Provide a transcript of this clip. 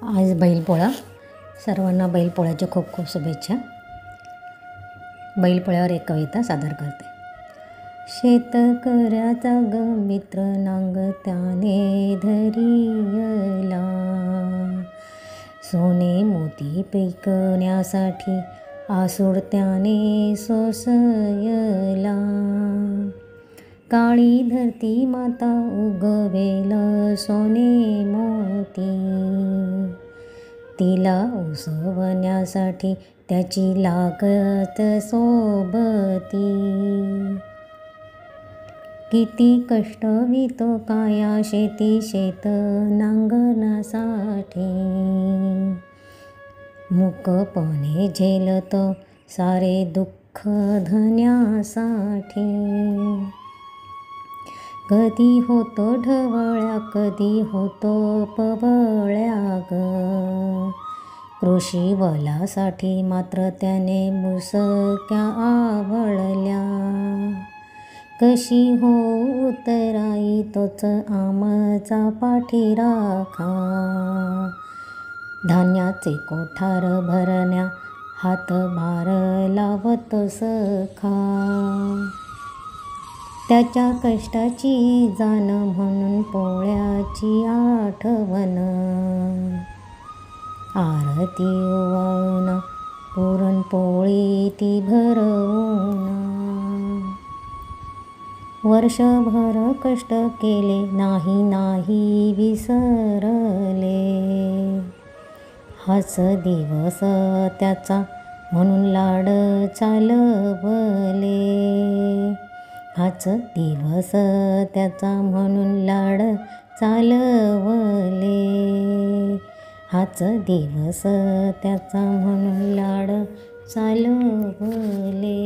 आज बैलपोळा. सर्वांना बैलपोळ्याच्या खूप खूप शुभेच्छा. बैलपोळ्यावर एक कविता सादर करते. शेतकऱ्याचा ग मित्र नांग त्याने धरियला, सोने मोती पिकण्यासाठी आसूड त्याने सोसयला. काळी धरती माता उगवेल सोने मोती, तिला उसवण्यासाठी त्याची लागत सोबती. किती कष्टवितो काया शेती शेत नांगरण्यासाठी, मुकपणे झेलतो सारे दुःख धन्यासाठी. कधी होतो ढवळ्या कधी होतो पवळ्या ग, कृषी वलासाठी मात्र त्याने मुसक्या आवळल्या. कशी हो उतराई तोच आमचा पाठीराखा, धान्याचे कोठार भरण्या हातभार लावतो सखा. त्याच्या कष्टाची जाण म्हणून पोळ्याची आठवण, आरती ओवाळून पुरणपोळी ती भरवून. वर्षभर कष्ट केले नाही विसरले, हाच दिवस त्याचा म्हणून लाड चालवले. हाच दिवस त्याचा म्हणून लाड चालवले. हाच दिवस त्याचा म्हणून लाड चालवले.